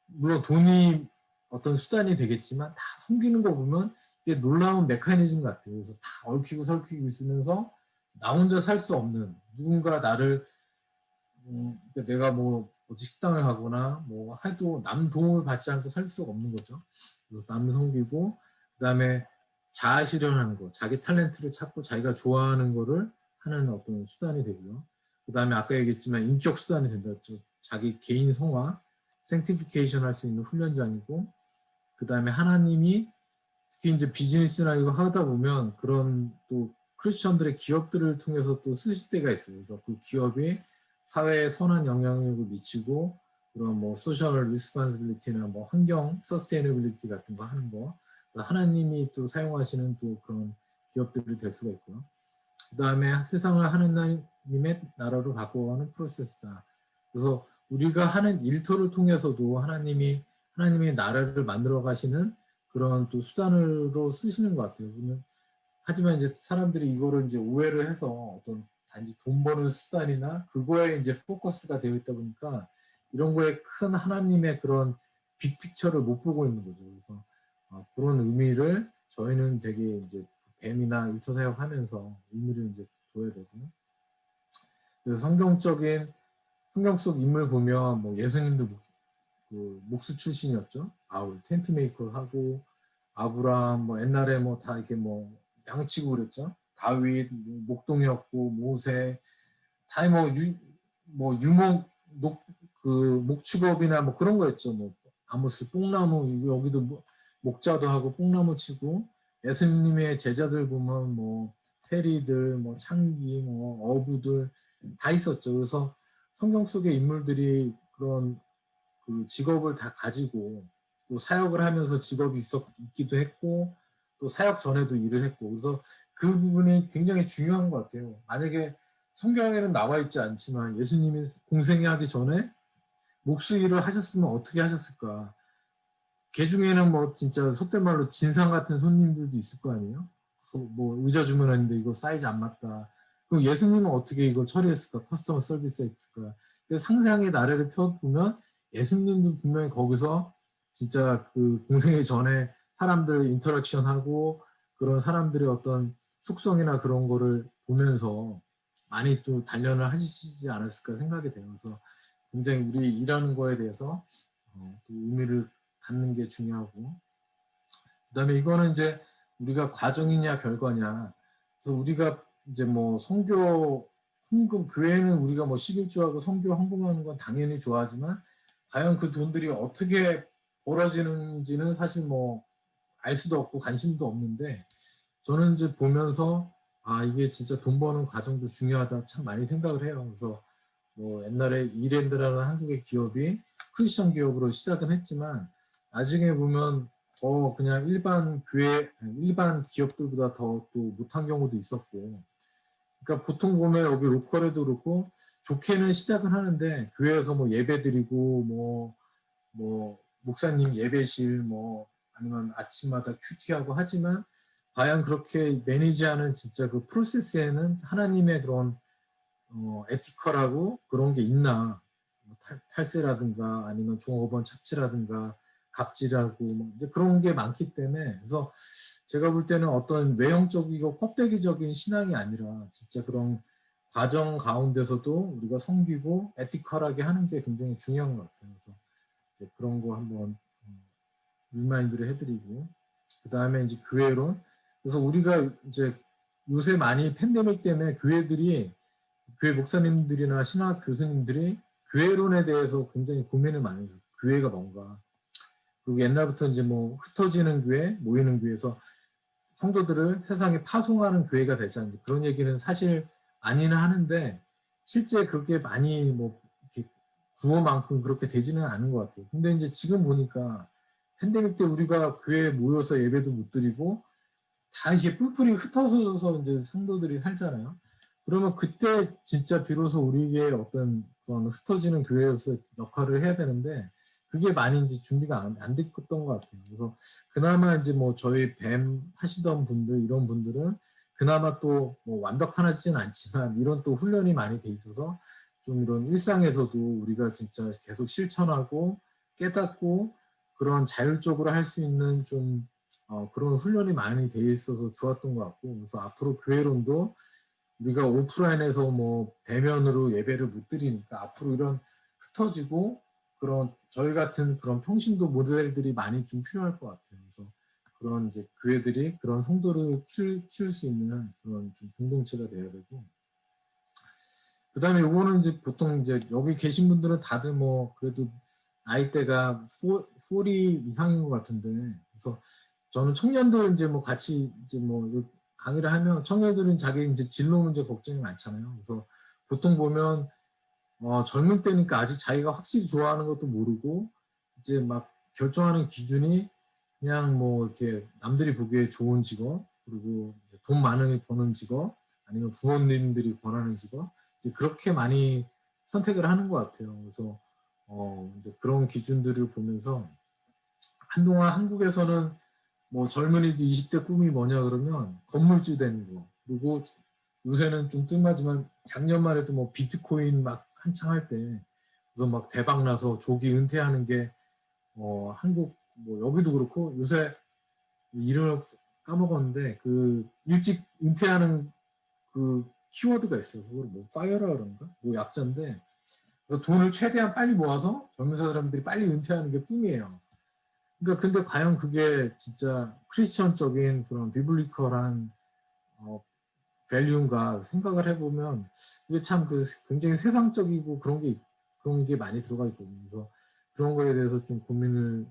물론 돈이 어떤 수단이 되겠지만 다 섬기는 거 보면 이게 놀라운 메커니즘 같아요. 그래서 다 얽히고 설키고 있으면서 나 혼자 살 수 없는 누군가 나를 그러니까 내가 뭐 어디 식당을 가거나 뭐 해도 남 도움을 받지 않고 살 수가 없는 거죠. 그래서 남을 섬기고 그다음에 자아 실현하는 거, 자기 탤런트를 찾고 자기가 좋아하는 거를 하는 어떤 수단이 되고요. 그다음에 아까 얘기했지만 인격 수단이 된다 했죠. 자기 개인 성화, 생티피케이션 할 수 있는 훈련장이고, 그 다음에 하나님이 특히 이제 비즈니스나 이거 하다 보면 그런 또 크리스천들의 기업들을 통해서 또 쓰실 때가 있어요. 그래서 그 기업이 사회에 선한 영향력을 미치고 그런 뭐 소셜 리스폰시빌리티나 뭐 환경 서스테이너빌리티 같은 거 하는 거 하나님이 또 사용하시는 또 그런 기업들이 될 수가 있고요. 그 다음에 세상을 하나님의 나라로 바꿔가는 프로세스다. 그래서 우리가 하는 일터를 통해서도 하나님의 나라를 만들어 가시는 그런 또 수단으로 쓰시는 것 같아요. 하지만 이제 사람들이 이거를 이제 오해를 해서 어떤 단지 돈 버는 수단이나 그거에 이제 포커스가 되어 있다 보니까 이런 거에 큰 하나님의 그런 빅픽처를 못 보고 있는 거죠. 그래서 그런 의미를 저희는 되게 이제 뱀이나 일터 사역하면서 의미를 이제 둬야 되고, 그래서 성경 속 인물 보면 뭐 예수님도 그 목수 출신이었죠. 아울 텐트 메이커 하고 아브라함 뭐 옛날에 뭐 다 이렇게 뭐 양치고 그랬죠. 다윗 목동이었고 모세 다뭐 유목 그 목축업이나 뭐 그런 거였죠. 뭐 아모스 뽕나무 여기도 뭐 목자도 하고 뽕나무 치고, 예수님의 제자들 보면 뭐 세리들 뭐 창기 뭐 어부들 다 있었죠. 그래서 성경 속의 인물들이 그런 그 직업을 다 가지고 또 사역을 하면서 직업이 있기도 했고 또 사역 전에도 일을 했고, 그래서 그 부분이 굉장히 중요한 것 같아요. 만약에 성경에는 나와 있지 않지만 예수님이 공생애하기 전에 목수 일을 하셨으면 어떻게 하셨을까? 개 중에는 뭐 진짜 속된 말로 진상 같은 손님들도 있을 거 아니에요? 뭐 의자 주문했는데 이거 사이즈 안 맞다. 그럼 예수님은 어떻게 이걸 처리했을까? 커스터머 서비스 했을까? 그래서 상세하게 나래를 펴보면 예수님도 분명히 거기서 진짜 그 공생애 전에 사람들 인터랙션하고 그런 사람들의 어떤 속성이나 그런 거를 보면서 많이 또 단련을 하시지 않았을까 생각이 돼요. 그래서 굉장히 우리 일하는 거에 대해서 또 의미를 갖는 게 중요하고, 그다음에 이거는 이제 우리가 과정이냐 결과냐. 그래서 우리가 이제 뭐 선교 헌금 교회는 우리가 뭐 11조하고 선교 헌금하는 건 당연히 좋아하지만 과연 그 돈들이 어떻게 벌어지는지는 사실 뭐 알 수도 없고 관심도 없는데, 저는 이제 보면서 이게 진짜 돈 버는 과정도 중요하다 참 많이 생각을 해요. 그래서 뭐 옛날에 이랜드라는 한국의 기업이 크리스천 기업으로 시작은 했지만 나중에 보면 더 그냥 일반 기업들보다 더 또 못한 경우도 있었고, 그러니까 보통 보면 여기 로컬에도 그렇고 좋게는 시작은 하는데 교회에서 뭐 예배 드리고 뭐 목사님 예배실 뭐 아니면 아침마다 큐티하고 하지만 과연 그렇게 매니지하는 진짜 그 프로세스에는 하나님의 그런 에티컬하고 그런 게 있나, 탈세라든가 아니면 종업원 착취라든가 갑질하고 뭐 이제 그런 게 많기 때문에, 그래서 제가 볼 때는 어떤 외형적이고 껍데기적인 신앙이 아니라 진짜 그런 과정 가운데서도 우리가 섬기고 에티컬하게 하는 게 굉장히 중요한 것 같아요. 그래서 이제 그런 거 한번 리마인드를 해드리고, 그 다음에 이제 교회론. 그래서 우리가 이제 요새 많이 팬데믹 때문에 교회 목사님들이나 신학 교수님들이 교회론에 대해서 굉장히 고민을 많이 해서 교회가 뭔가, 그리고 옛날부터 이제 뭐 흩어지는 교회, 모이는 교회에서 성도들을 세상에 파송하는 교회가 되지 그런 얘기는 사실 아니는 하는데 실제 그렇게 많이 뭐 이렇게 구호만큼 그렇게 되지는 않은 것 같아요. 근데 이제 지금 보니까 팬데믹 때 우리가 교회에 모여서 예배도 못 드리고 다 이게 뿔뿔이 흩어져서 이제 성도들이 살잖아요. 그러면 그때 진짜 비로소 우리의 어떤 그런 흩어지는 교회에서 역할을 해야 되는데 그게 많이 이제 준비가 안 됐던 것 같아요. 그래서 그나마 이제 뭐 저희 뱀 하시던 분들 이런 분들은 그나마 또 뭐 완벽하지는 않지만 이런 또 훈련이 많이 돼 있어서 좀 이런 일상에서도 우리가 진짜 계속 실천하고 깨닫고 그런 자율적으로 할 수 있는 좀 그런 훈련이 많이 돼 있어서 좋았던 것 같고, 그래서 앞으로 교회론도 우리가 오프라인에서 뭐 대면으로 예배를 못 드리니까 앞으로 이런 흩어지고 그런 저희 같은 그런 평신도 모델들이 많이 좀 필요할 것 같아요. 그래서 그런 이제 교회들이 그런 성도를 키울 수 있는 그런 좀 공동체가 되어야 되고, 그 다음에 요거는 이제 보통 이제 여기 계신 분들은 다들 뭐 그래도 나이대가 40 이상인 것 같은데, 그래서 저는 청년들 이제 뭐 같이 이제 뭐 강의를 하면 청년들은 자기 이제 진로 문제 걱정이 많잖아요. 그래서 보통 보면 젊은 때니까 아직 자기가 확실히 좋아하는 것도 모르고 이제 막 결정하는 기준이 그냥 뭐 이렇게 남들이 보기에 좋은 직업, 그리고 돈 많이 버는 직업, 아니면 부모님들이 권하는 직업, 이제 그렇게 많이 선택을 하는 것 같아요. 그래서 이제 그런 기준들을 보면서 한동안 한국에서는 뭐 젊은이들 20대 꿈이 뭐냐 그러면 건물주 되는 거, 그리고 요새는 좀 뜸하지만 작년만 해도 뭐 비트코인 막 한창 할 때 그래서 막 대박 나서 조기 은퇴하는 게 한국 뭐 여기도 그렇고, 요새 이름을 까먹었는데 그 일찍 은퇴하는 그 키워드가 있어요. 그걸 뭐 파이어라 그런가? 뭐 약자인데, 그래서 돈을 최대한 빨리 모아서 젊은 사람들이 빨리 은퇴하는 게 꿈이에요. 그러니까 근데 과연 그게 진짜 크리스천적인 그런 비블리컬한 밸류인가 생각을 해보면 이게 참 그 굉장히 세상적이고 그런 게 많이 들어가 있거든요. 그래서 그런 거에 대해서 좀 고민을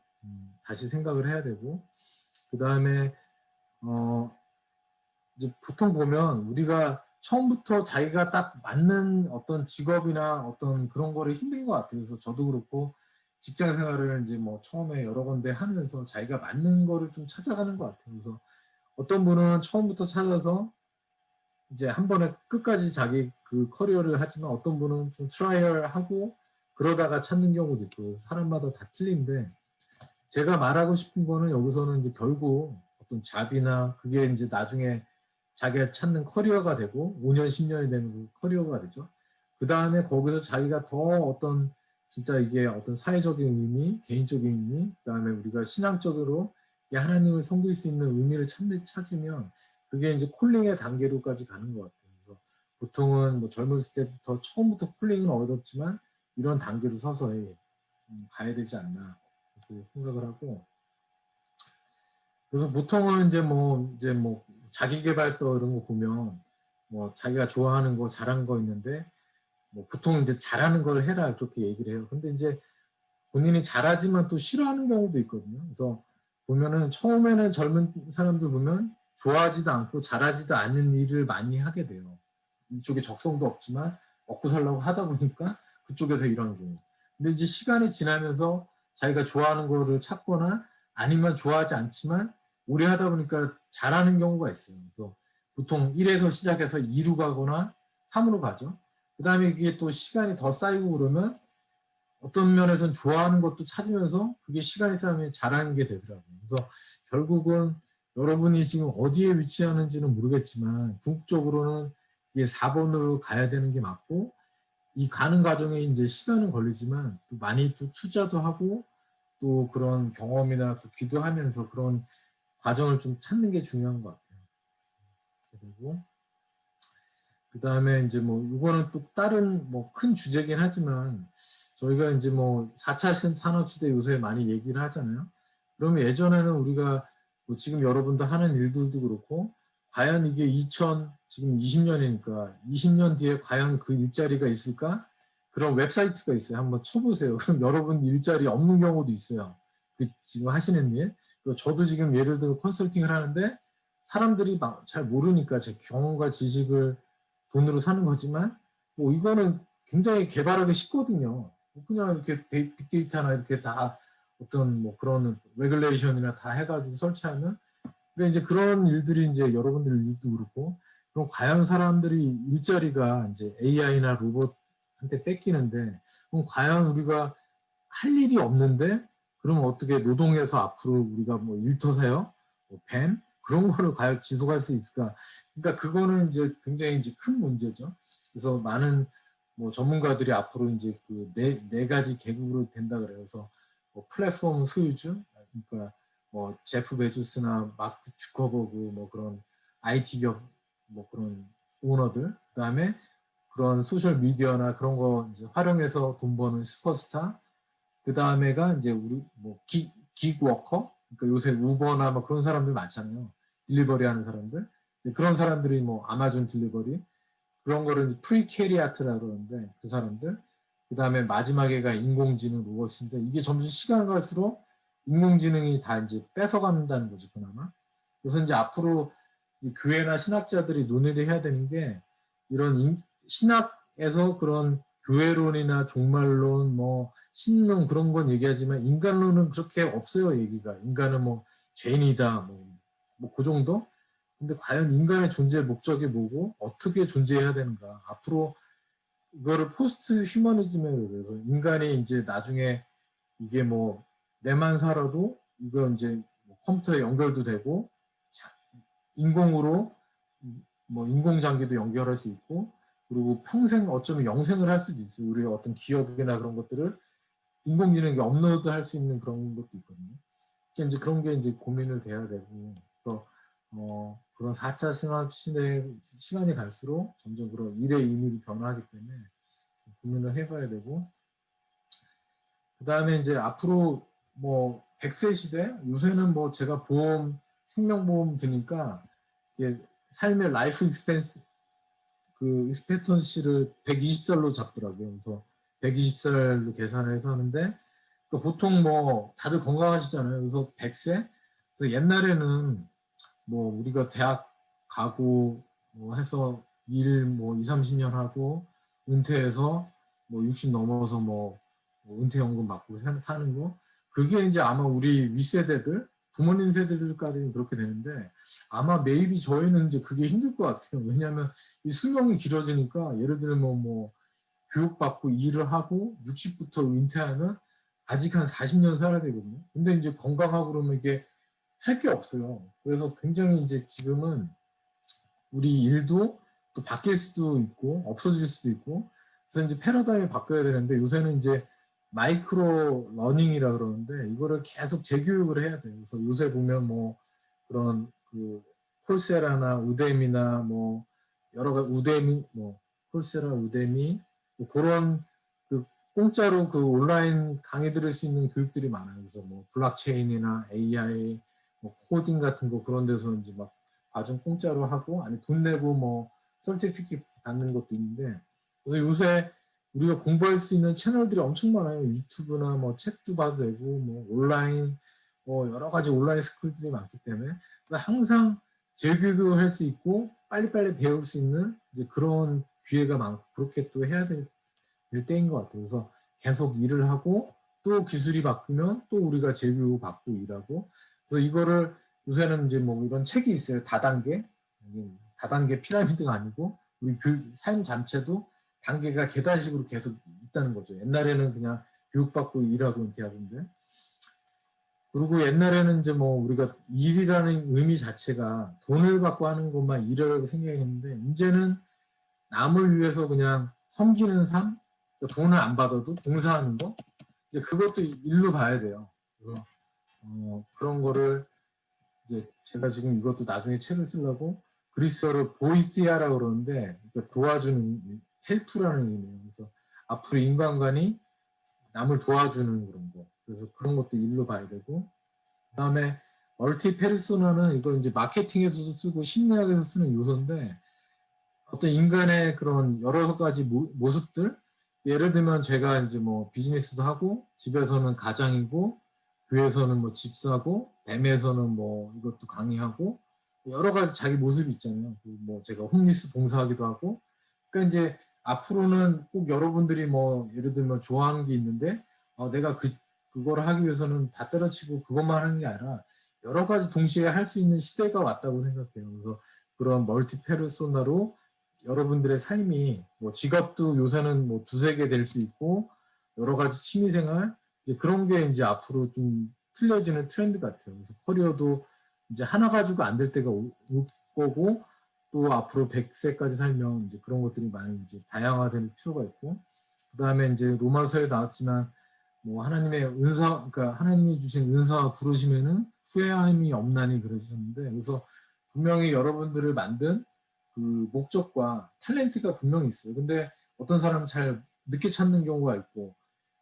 다시 생각을 해야 되고, 그 다음에 이제 보통 보면 우리가 처음부터 자기가 딱 맞는 어떤 직업이나 어떤 그런 거를 힘든 것 같아요. 그래서 저도 그렇고 직장 생활을 이제 뭐 처음에 여러 군데 하면서 자기가 맞는 거를 좀 찾아가는 것 같아요. 그래서 어떤 분은 처음부터 찾아서 이제 한 번에 끝까지 자기 그 커리어를 하지만, 어떤 분은 좀 트라이얼 하고 그러다가 찾는 경우도 있고, 사람마다 다 틀린데, 제가 말하고 싶은 거는 여기서는 이제 결국 어떤 잡이나 그게 이제 나중에 자기가 찾는 커리어가 되고 5년, 10년이 되는 그 커리어가 되죠. 그 다음에 거기서 자기가 더 어떤 진짜 이게 어떤 사회적인 의미, 개인적인 의미, 그 다음에 우리가 신앙적으로 하나님을 섬길 수 있는 의미를 찾으면 그게 이제 콜링의 단계로까지 가는 것 같아요. 그래서 보통은 뭐 젊었을 때부터 처음부터 콜링은 어렵지만 이런 단계로 서서히 가야 되지 않나 그렇게 생각을 하고, 그래서 보통은 이제 뭐 자기계발서 이런 거 보면 뭐 자기가 좋아하는 거 잘한 거 있는데 뭐 보통 이제 잘하는 걸 해라 그렇게 얘기를 해요. 근데 이제 본인이 잘하지만 또 싫어하는 경우도 있거든요. 그래서 보면은 처음에는 젊은 사람들 보면 좋아하지도 않고 잘하지도 않는 일을 많이 하게 돼요. 이쪽에 적성도 없지만 먹고 살려고 하다 보니까 그쪽에서 이런 경우. 근데 이제 시간이 지나면서 자기가 좋아하는 거를 찾거나 아니면 좋아하지 않지만 오래 하다 보니까 잘하는 경우가 있어요. 그래서 보통 1에서 시작해서 2로 가거나 3으로 가죠. 그 다음에 이게 또 시간이 더 쌓이고 그러면 어떤 면에서는 좋아하는 것도 찾으면서 그게 시간이 쌓이면 잘하는 게 되더라고요. 그래서 결국은 여러분이 지금 어디에 위치하는지는 모르겠지만 궁극적으로는 이게 4번으로 가야 되는 게 맞고, 이 가는 과정에 이제 시간은 걸리지만 또 많이 또 투자도 하고 또 그런 경험이나 또 기도하면서 그런 과정을 좀 찾는 게 중요한 것 같아요. 그리고 그 다음에 이제 뭐 이거는 또 다른 뭐 큰 주제긴 하지만 저희가 이제 뭐 4차 산업시대 요새 많이 얘기를 하잖아요. 그러면 예전에는 우리가 뭐 지금 여러분도 하는 일들도 그렇고 과연 이게 지금 20년이니까 20년 뒤에 과연 그 일자리가 있을까? 그런 웹사이트가 있어요. 한번 쳐보세요. 그럼 여러분 일자리 없는 경우도 있어요. 그 지금 하시는 일. 저도 지금 예를 들어 컨설팅을 하는데 사람들이 막 잘 모르니까 제 경험과 지식을 돈으로 사는 거지만 뭐 이거는 굉장히 개발하기 쉽거든요. 그냥 이렇게 빅데이터나 이렇게 다 어떤 뭐 그런 레귤레이션이나 다 해가지고 설치하면, 근데 이제 그런 일들이 이제 여러분들 일도 그렇고, 그럼 과연 사람들이 일자리가 이제 AI나 로봇한테 뺏기는데, 그럼 과연 우리가 할 일이 없는데, 그러면 어떻게 노동에서 앞으로 우리가 뭐 일터사요, 뭐 뱀 그런 거를 과연 지속할 수 있을까? 그러니까 그거는 이제 굉장히 이제 큰 문제죠. 그래서 많은 뭐 전문가들이 앞으로 이제 그 네 가지 계급으로 된다 그래요. 그래서 뭐 플랫폼 소유주, 그러니까 뭐 제프 베조스나 마크 주커버그 뭐 그런 IT 기업 뭐 그런 오너들, 그다음에 그런 소셜 미디어나 그런 거 이제 활용해서 돈 버는 슈퍼스타, 그다음에가 이제 우리 뭐 기워커, 그러니까 요새 우버나 뭐 그런 사람들 많잖아요. 딜리버리 하는 사람들. 그런 사람들이 뭐 아마존 딜리버리 그런 거를 프리캐리아트라고 그러는데 그 사람들, 그 다음에 마지막에가 인공지능 로봇인데 이게 점점 시간 갈수록 인공지능이 다 이제 뺏어간다는 거죠, 그나마. 그래서 이제 앞으로 교회나 신학자들이 논의를 해야 되는 게 이런 신학에서 그런 교회론이나 종말론, 뭐 신론 그런 건 얘기하지만 인간론은 그렇게 없어요, 얘기가. 인간은 뭐 죄인이다, 뭐 그 정도? 근데 과연 인간의 존재 목적이 뭐고 어떻게 존재해야 되는가? 앞으로 이거를 포스트 휴머니즘이라고 그래서 인간이 이제 나중에 이게 뭐 내만 살아도 이거 이제 뭐 컴퓨터에 연결도 되고 인공으로 뭐 인공장기도 연결할 수 있고 그리고 평생 어쩌면 영생을 할 수도 있어요. 우리의 어떤 기억이나 그런 것들을 인공지능에 업로드 할 수 있는 그런 것도 있거든요. 이제 그런 게 이제 고민을 돼야 되고 그래서 그런 4차 산업 시간이 갈수록 점점 그런 일의 의미도 변화하기 때문에 고민을 해봐야 되고 그 다음에 이제 앞으로 뭐 100세 시대 요새는 뭐 제가 보험 생명보험 드니까 이게 삶의 라이프 익스펜스 그 익스펙턴시를 120살로 잡더라고요. 그래서 120살로 계산해서 하는데 그러니까 보통 뭐 다들 건강하시잖아요. 그래서 100세? 그래서 옛날에는 뭐 우리가 대학 가고 뭐 해서 일 뭐 2, 30년 하고 은퇴해서 뭐 60 넘어서 뭐 은퇴연금 받고 사는 거 그게 이제 아마 우리 윗세대들 부모님 세대들까지는 그렇게 되는데 아마 메이비 저희는 이제 그게 힘들 것 같아요. 왜냐하면 이 수명이 길어지니까 예를 들면 뭐 교육받고 일을 하고 60부터 은퇴하면 아직 한 40년 살아야 되거든요. 근데 이제 건강하고 그러면 이게 할 게 없어요. 그래서 굉장히 이제 지금은 우리 일도 또 바뀔 수도 있고 없어질 수도 있고 그래서 이제 패러다임이 바뀌어야 되는데 요새는 이제 마이크로 러닝이라 그러는데 이거를 계속 재교육을 해야 돼요. 그래서 요새 보면 뭐 그런 그 콜세라나 우데미나 뭐 여러 가지 우데미 뭐 콜세라 우데미 뭐 그런 그 공짜로 그 온라인 강의 들을 수 있는 교육들이 많아요. 그래서 뭐 블록체인이나 AI 뭐 코딩 같은 거 그런 데서 이제 막 과정 공짜로 하고 아니 돈 내고 뭐 설티피킷 받는 것도 있는데 그래서 요새 우리가 공부할 수 있는 채널들이 엄청 많아요. 유튜브나 뭐 책도 봐도 되고 뭐 온라인 뭐 여러 가지 온라인 스쿨들이 많기 때문에 항상 재교육을 할 수 있고 빨리빨리 배울 수 있는 이제 그런 기회가 많고 그렇게 또 해야 될 때인 것 같아요. 그래서 계속 일을 하고 또 기술이 바뀌면 또 우리가 재교육 받고 일하고 그래서 이거를 요새는 이제 뭐 이런 책이 있어요. 다단계 피라미드가 아니고 우리 삶 자체도 단계가 계단식으로 계속 있다는 거죠. 옛날에는 그냥 교육받고 일하고 은퇴하던데 그리고 옛날에는 이제 뭐 우리가 일이라는 의미 자체가 돈을 받고 하는 것만 일이라고 생각했는데 이제는 남을 위해서 그냥 섬기는 삶, 돈을 안 받아도 봉사하는 거, 이제 그것도 일로 봐야 돼요. 그래서 그런 거를 이제 제가 지금 이것도 나중에 책을 쓰려고 그리스어로 보이시아라고 그러는데 그러니까 도와주는 헬프라는 의미예요. 그래서 앞으로 인간관이 남을 도와주는 그런 거. 그래서 그런 것도 일로 봐야 되고 그다음에 멀티 페르소나는 이걸 이제 마케팅에서도 쓰고 심리학에서 쓰는 요소인데 어떤 인간의 그런 여러 가지 모습들 예를 들면 제가 이제 뭐 비즈니스도 하고 집에서는 가장이고 교회에서는 뭐 집사고 뱀에서는 뭐 이것도 강의하고 여러 가지 자기 모습이 있잖아요. 뭐 제가 홈리스 봉사하기도 하고 그러니까 이제 앞으로는 꼭 여러분들이 뭐 예를 들면 좋아하는 게 있는데 내가 그거를 하기 위해서는 다 때려치고 그것만 하는 게 아니라 여러 가지 동시에 할 수 있는 시대가 왔다고 생각해요. 그래서 그런 멀티 페르소나로 여러분들의 삶이 뭐 직업도 요새는 뭐 두세 개 될 수 있고 여러 가지 취미생활 이제 그런 게 이제 앞으로 좀 틀려지는 트렌드 같아요. 그래서 커리어도 이제 하나 가지고 안 될 때가 올 거고 또 앞으로 100세까지 살면 이제 그런 것들이 많이 이제 다양화될 필요가 있고 그 다음에 이제 로마서에 나왔지만 뭐 하나님의 은사 그러니까 하나님이 주신 은사와 부르심에는 후회함이 없나니 그러셨는데 그래서 분명히 여러분들을 만든 그 목적과 탤런트가 분명히 있어요. 근데 어떤 사람은 잘 늦게 찾는 경우가 있고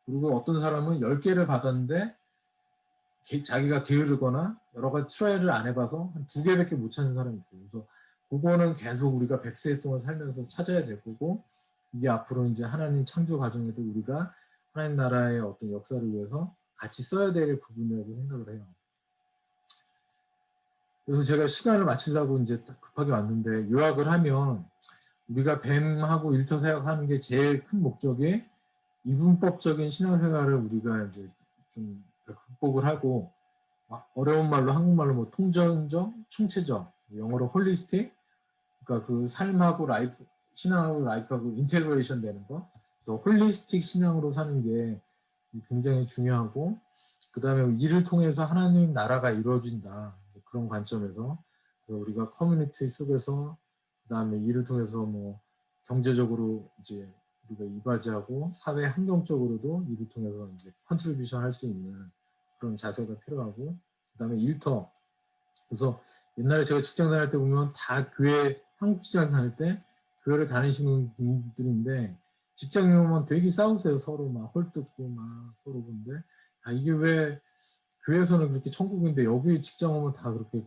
그리고 어떤 사람은 10개를 받았는데 자기가 게으르거나 여러 가지 트라이를 안 해봐서 한 2개밖에 못 찾는 사람이 있어요. 그래서 그거는 계속 우리가 100세 동안 살면서 찾아야 될 거고 이게 앞으로 이제 하나님 창조 과정에도 우리가 하나님 나라의 어떤 역사를 위해서 같이 써야 될 부분이라고 생각을 해요. 그래서 제가 시간을 마치려고 이제 급하게 왔는데, 요약을 하면 우리가 뱀하고 일터 사역하는 게 제일 큰 목적이 이분법적인 신앙생활을 우리가 이제 좀 극복을 하고, 어려운 말로 한국말로 뭐 통전적, 총체적, 영어로 홀리스틱, 그러니까 그 삶하고 라이프, 신앙하고 라이프하고 인테그레이션 되는 거. 그래서 홀리스틱 신앙으로 사는 게 굉장히 중요하고, 그 다음에 이를 통해서 하나님 나라가 이루어진다. 그런 관점에서. 그래서 우리가 커뮤니티 속에서, 그 다음에 이를 통해서 뭐 경제적으로 이제 우리가 이바지하고 사회 환경적으로도 이를 통해서 이제 컨트리뷰션 할 수 있는 그런 자세가 필요하고, 그 다음에 일터. 그래서 옛날에 제가 직장 다닐 때 보면 다 교회, 한국 직장 다닐 때 교회를 다니시는 분들인데, 직장에 오면 되게 싸우세요. 서로 막 헐뜯고 막 서로. 근데 이게 왜 교회에서는 그렇게 천국인데 여기 직장 오면 다 그렇게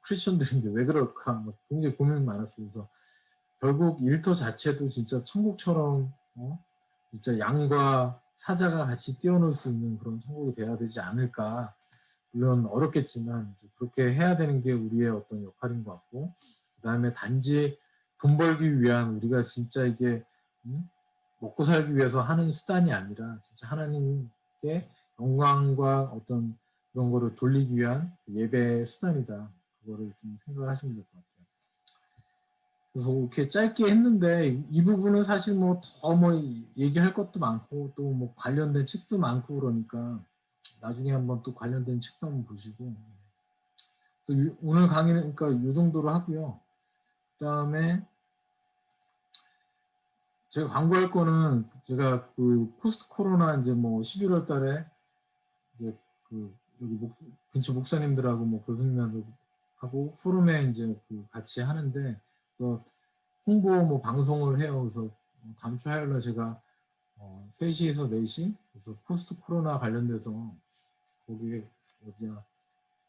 크리스천들인데 왜 그럴까? 막 굉장히 고민이 많았어요. 그래서 결국 일터 자체도 진짜 천국처럼 진짜 양과 사자가 같이 뛰어놀 수 있는 그런 천국이 돼야 되지 않을까. 물론 어렵겠지만 이제 그렇게 해야 되는 게 우리의 어떤 역할인 것 같고, 그 다음에 단지 돈 벌기 위한, 우리가 진짜 이게 먹고 살기 위해서 하는 수단이 아니라 진짜 하나님께 영광과 어떤 그런 거를 돌리기 위한 예배의 수단이다. 그거를 좀 생각을 하시면 될 것 같아요. 그래서 이렇게 짧게 했는데 이 부분은 사실 뭐 더 뭐 얘기할 것도 많고 또 뭐 관련된 책도 많고 그러니까 나중에 한번 또 관련된 책도 한번 보시고. 그래서 오늘 강의는 그러니까 이 정도로 하고요. 그다음에 제가 광고할 거는 제가 그 포스트 코로나 이제 뭐 11월 달에 이제 그 여기 근처 목사님들하고 뭐 교수님들하고 포럼에 이제 그 같이 하는데 또 홍보 뭐 방송을 해요. 그래서 다음 주 화요일 날 제가 3시에서 4시 그래서 포스트 코로나 관련돼서 거기 어디야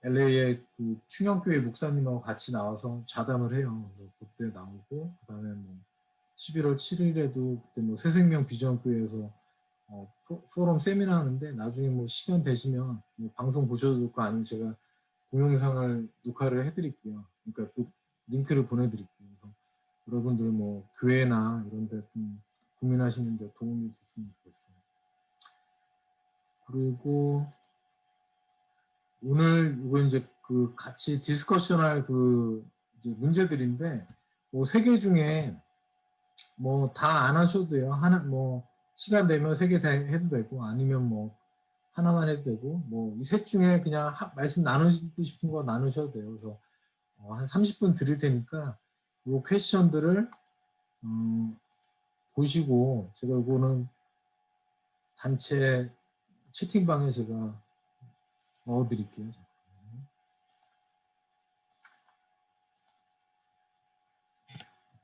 LA의 그 충영교회 목사님하고 같이 나와서 자담을 해요. 그래서 그때 나오고 그다음에 뭐 11월 7일에도 그때 뭐 새생명 비전교회에서 포럼 세미나 하는데 나중에 뭐 시간 되시면 뭐 방송 보셔도 좋고 아니면 제가 동영상을 녹화를 해드릴게요. 그러니까 또 링크를 보내드릴게요. 그래서 여러분들 뭐 교회나 이런 데 좀 고민하시는 데 도움이 됐으면 좋겠어요. 그리고 오늘 이거 이제 그 같이 디스커션할 그 이제 문제들인데 뭐 3개 중에 뭐 다 안 하셔도 돼요. 하나 뭐 시간 되면 3개 다 해도 되고 아니면 뭐 하나만 해도 되고 뭐 이 셋 중에 그냥 말씀 나누고 싶은 거 나누셔도 돼요. 그래서 한 30분 드릴 테니까 요 퀘스천들을 보시고 제가 이거는 단체 채팅방에 제가 넣어드릴게요.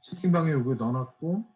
채팅방에 이거 넣어놨고